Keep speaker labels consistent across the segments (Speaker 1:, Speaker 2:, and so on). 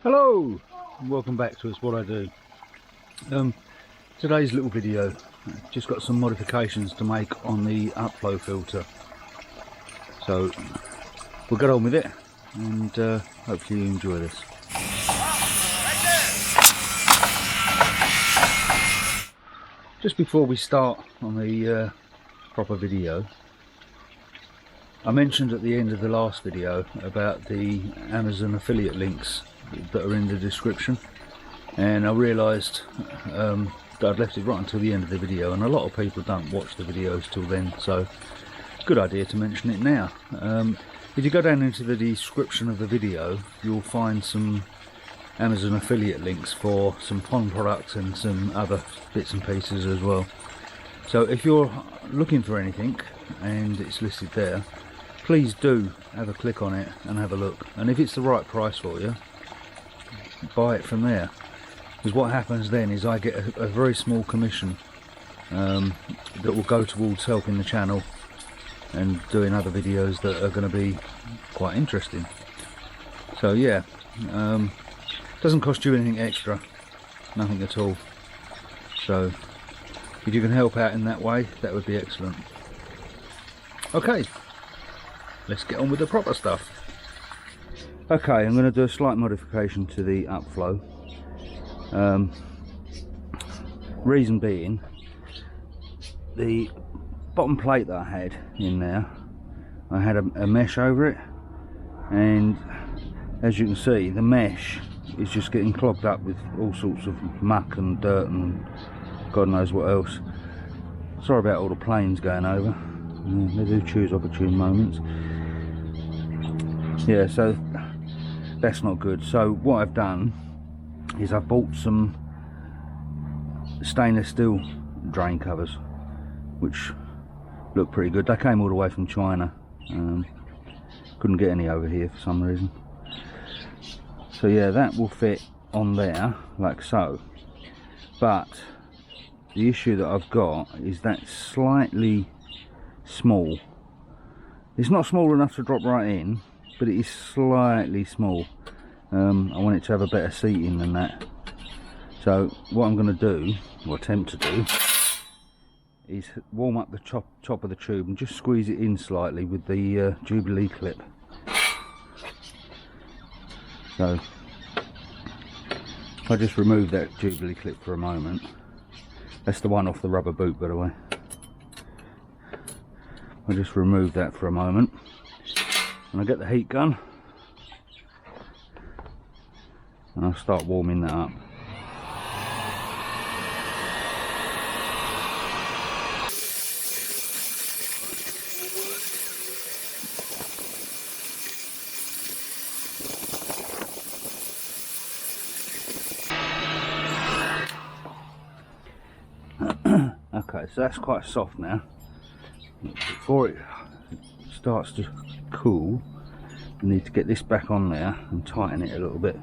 Speaker 1: Hello, and welcome back to It's What I Do. Today's little video, just got some modifications to make on the Upflow filter. So we'll get on with it, and hopefully you enjoy this. Just before we start on the proper video, I mentioned at the end of the last video about the Amazon affiliate links that are in the description, and I realised that I'd left it right until the end of the video, and a lot of people don't watch the videos till then, so good idea to mention it now. If you go down into the description of the video, you'll find some Amazon affiliate links for some pond products and some other bits and pieces as well. So if you're looking for anything and it's listed there, please do have a click on it and have a look, and if it's the right price for you, buy it from there, because what happens then is I get a very small commission that will go towards helping the channel and doing other videos that are going to be quite interesting. So yeah, doesn't cost you anything extra, nothing at all. So if you can help out in that way, that would be excellent. Okay, let's get on with the proper stuff. Okay, I'm going to do a slight modification to the Upflow. Reason being, the bottom plate that I had in there, I had a mesh over it, and as you can see, the mesh is just getting clogged up with all sorts of muck and dirt and God knows what else. Sorry about all the planes going over. They do choose opportune moments. Yeah, so that's not good. So what I've done is I've bought some stainless steel drain covers, which look pretty good. They came all the way from China. Couldn't get any over here for some reason. So yeah, that will fit on there like so. But the issue that I've got is that's slightly small. It's not small enough to drop right in, but it is slightly small. I want it to have a better seating than that. So what I'm going to do, or attempt to do, is warm up the top of the tube and just squeeze it in slightly with the Jubilee clip. So I'll just remove that Jubilee clip for a moment. That's the one off the rubber boot, by the way. I'll just remove that for a moment, and I'll get the heat gun and I'll start warming that up. Okay, so that's quite soft now. Before it starts to cool, I need to get this back on there and tighten it a little bit.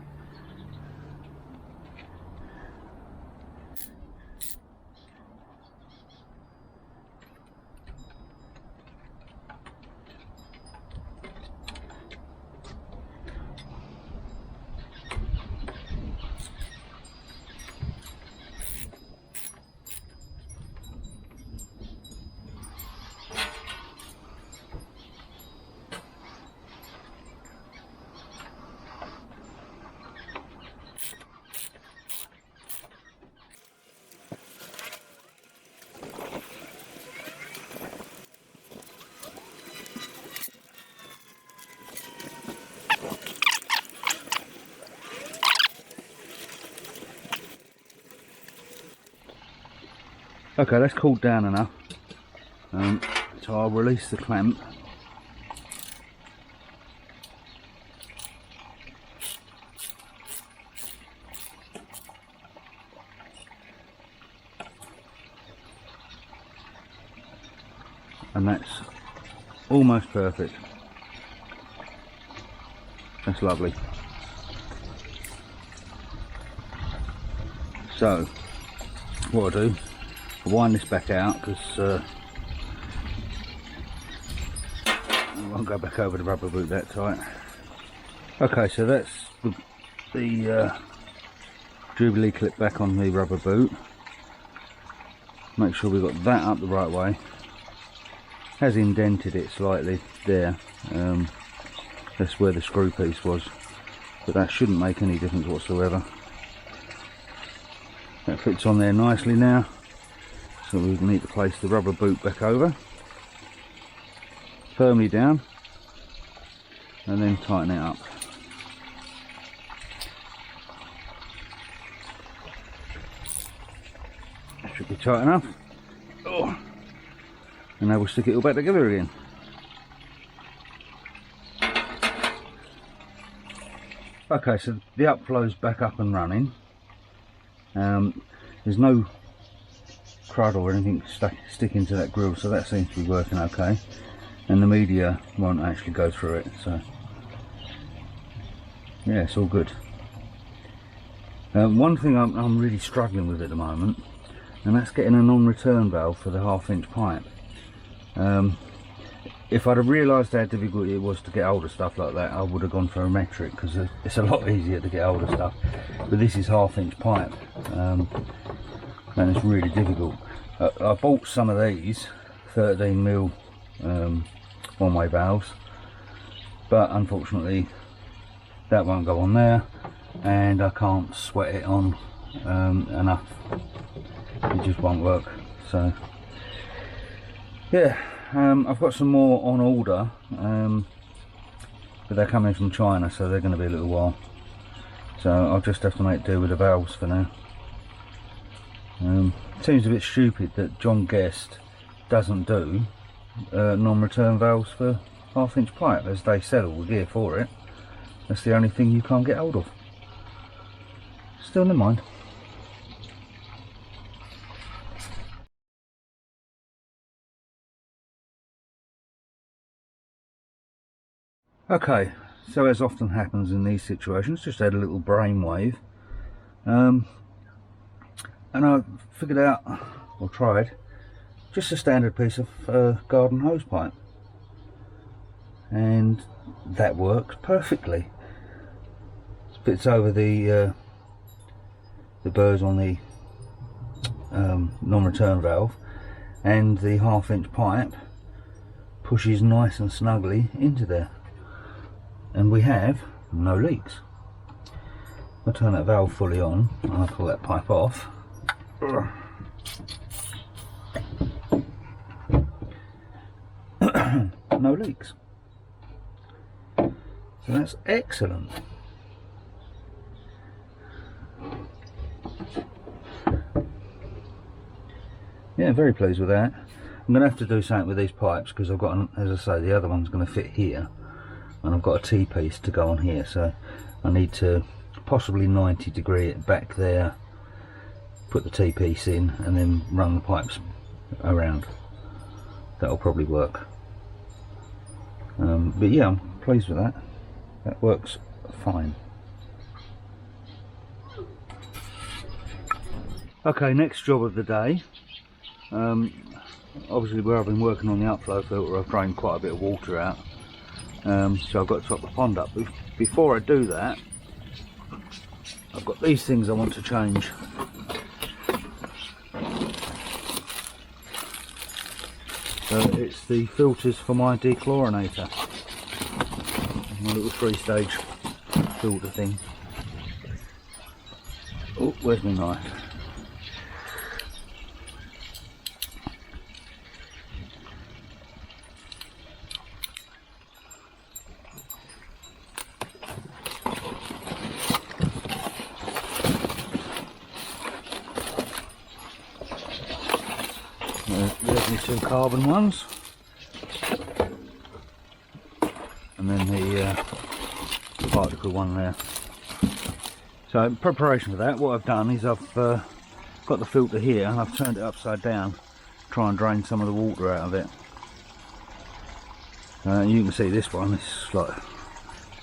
Speaker 1: Okay, that's cooled down enough, so I'll release the clamp. And that's almost perfect. That's lovely. So what I'll do, I'll wind this back out because I won't go back over the rubber boot that tight. Okay, so that's the the Jubilee clip back on the rubber boot. Make sure we got that up the right way. Has indented it slightly there. That's where the screw piece was, but that shouldn't make any difference whatsoever. That fits on there nicely now, so we need to place the rubber boot back over, firmly down, and then tighten it up. That should be tight enough. Oh. And now we'll stick it all back together again. Okay, so the Upflow's back up and running. There's no crud or anything sticking to that grill, so that seems to be working okay. And the media won't actually go through it, so yeah, it's all good. One thing I'm really struggling with at the moment, and that's getting a non-return valve for the 1/2 inch pipe. If I'd have realised how difficult it was to get hold of stuff like that, I would have gone for a metric, because it's a lot easier to get hold of stuff. But this is 1/2 inch pipe, and it's really difficult. I bought some of these 13mm one-way valves, but unfortunately that won't go on there, and I can't sweat it on enough. It just won't work. So yeah, I've got some more on order, but they're coming from China, so they're going to be a little while. So I'll just have to make do with the valves for now. Seems a bit stupid that John Guest doesn't do non-return valves for 1/2 inch pipe, as they sell all the gear for it. That's the only thing you can't get hold of. Still, never mind. Okay, so as often happens in these situations, just had a little brainwave, and I figured out, or tried, just a standard piece of garden hose pipe, and that works perfectly. Fits over the burrs on the non-return valve, and the 1/2 inch pipe pushes nice and snugly into there. And we have no leaks. I'll turn that valve fully on and I'll pull that pipe off. No leaks. So that's excellent. Yeah, very pleased with that. I'm going to have to do something with these pipes, because I've got, as I say, the other one's going to fit here, and I've got a T-piece to go on here, so I need to possibly 90° it back there, put the T-piece in, and then run the pipes around. That'll probably work. But yeah, I'm pleased with that. That works fine. Okay, next job of the day. Obviously where I've been working on the Upflow filter, I've drained quite a bit of water out. So I've got to top the pond up. Before I do that, I've got these things I want to change. So it's the filters for my dechlorinator, my little 3-stage filter thing. Oh, where's my knife? There's my 2 carbon ones, and then the particle one there. So in preparation for that, what I've done is I've got the filter here and I've turned it upside down to try and drain some of the water out of it. You can see this one, it's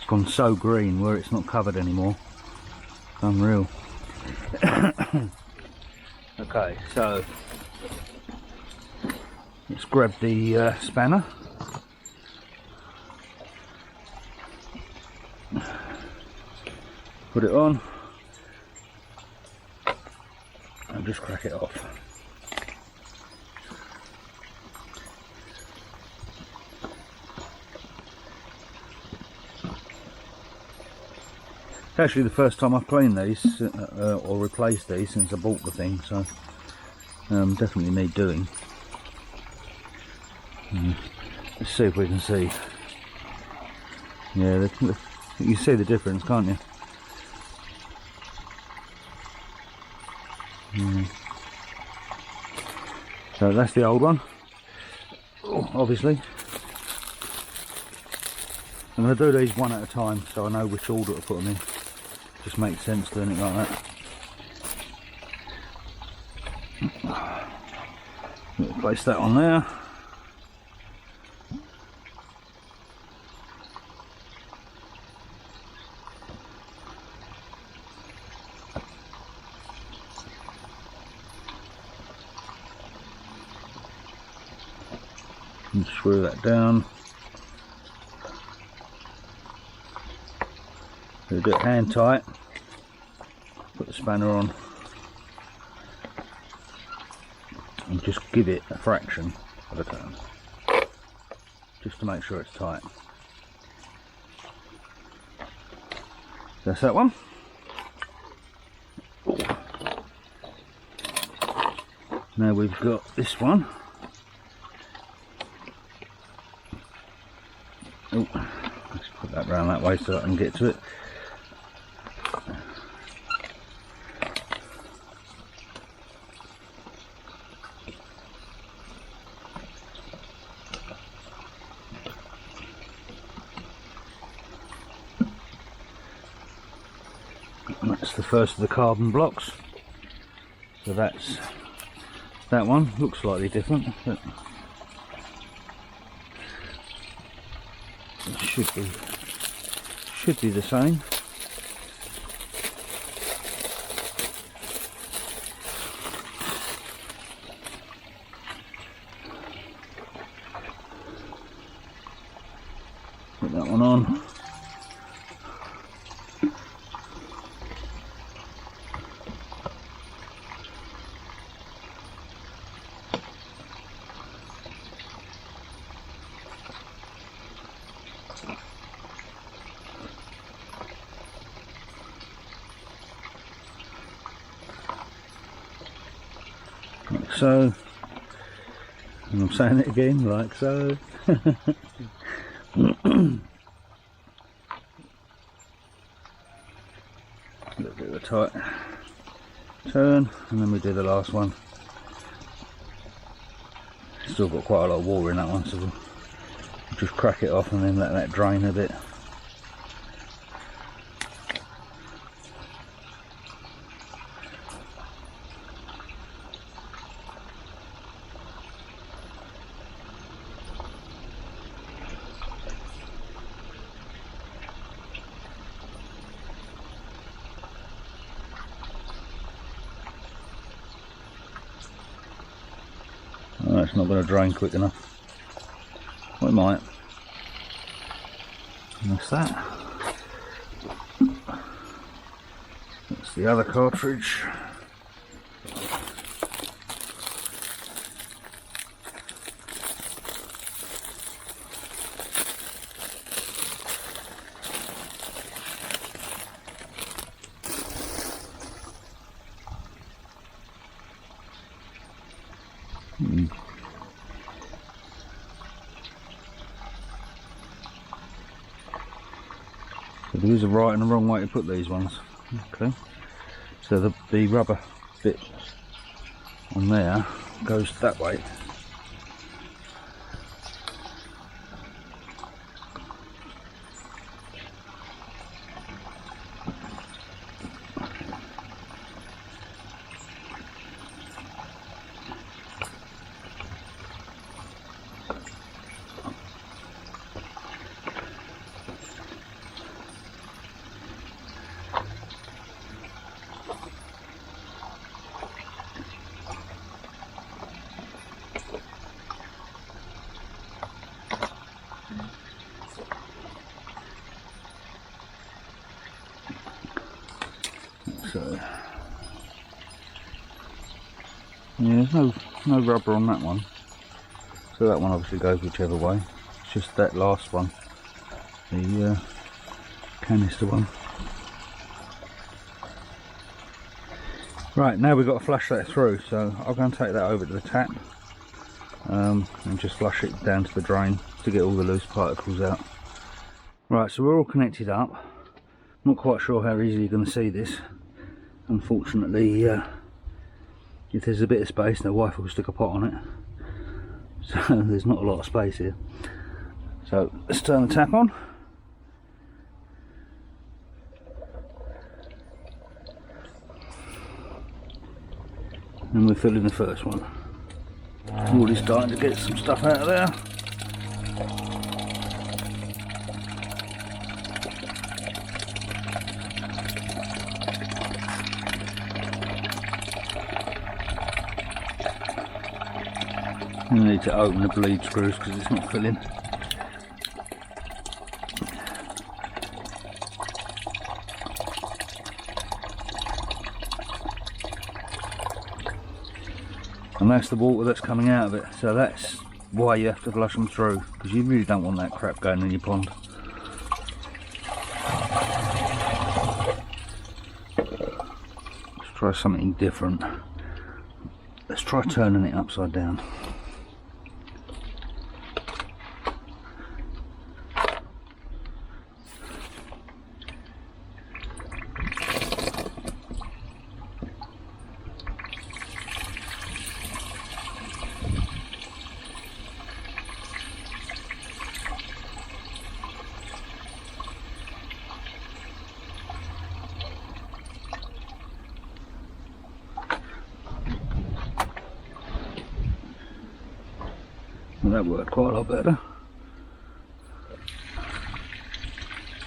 Speaker 1: gone so green where it's not covered anymore. It's unreal. Okay, so let's grab the spanner. put it on and just crack it off. It's actually the first time I've cleaned these or replaced these since I bought the thing, so definitely need doing. Let's see if we can see. Yeah, you can see the difference, can't you? So that's the old one, obviously. I'm going to do these one at a time so I know which order to put them in. Just makes sense doing it like that. Place that on there. And screw that down. Do it hand tight. Put the spanner on and just give it a fraction of a turn, just to make sure it's tight. That's that one. Now we've got this one. Oh, let's put that round that way so I can get to it. That's the first of the carbon blocks. So that's that one. Looks slightly different, but it should be the same. Put that one on. Like so, and I'm saying it again, like so. A little bit of a tight turn, and then we do the last one. Still got quite a lot of water in that one, so we'll just crack it off and then let that drain a bit. Oh, it's not going to drain quick enough. Well, it might. And that's that. That's the other cartridge. So there is a right and a wrong way to put these ones. Okay. So the rubber bit on there goes that way. So yeah, there's no rubber on that one, so that one obviously goes whichever way. It's just that last one, the canister one. Right, now we've got to flush that through, so I'll go and take that over to the tap and just flush it down to the drain to get all the loose particles out. Right, so we're all connected up. I'm not quite sure how easily you're going to see this. Unfortunately, if there's a bit of space, the wife will stick a pot on it. So there's not a lot of space here. So let's turn the tap on. And we're filling the first one. Already starting to get some stuff out of there. We need to open the bleed screws because it's not filling. And that's the water that's coming out of it, so that's why you have to flush them through, because you really don't want that crap going in your pond. Let's try something different. Let's try turning it upside down. Well, that worked quite a lot better.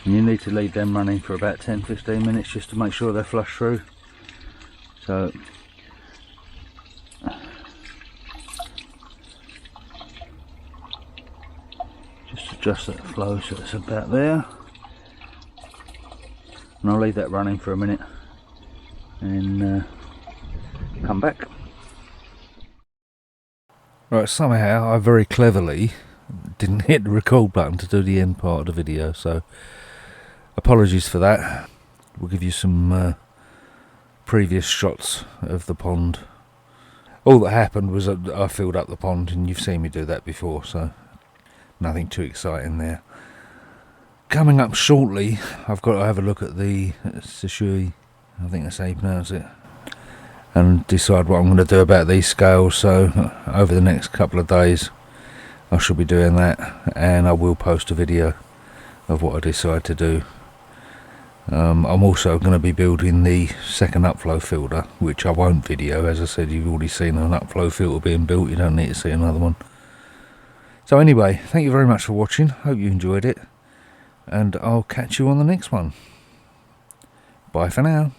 Speaker 1: And you need to leave them running for about 10-15 minutes just to make sure they're flushed through. So just adjust that flow so it's about there. And I'll leave that running for a minute and come back. Right, somehow I very cleverly didn't hit the record button to do the end part of the video, so apologies for that. We'll give you some previous shots of the pond. All that happened was I filled up the pond, and you've seen me do that before, so nothing too exciting there. Coming up shortly, I've got to have a look at the SYOSIN, I think that's how you pronounce it, and decide what I'm going to do about these scales. So over the next couple of days I shall be doing that, and I will post a video of what I decide to do. I'm also going to be building the second upflow filter, which I won't video. As I said, you've already seen an upflow filter being built, you don't need to see another one. So anyway, thank you very much for watching, hope you enjoyed it, and I'll catch you on the next one. Bye for now.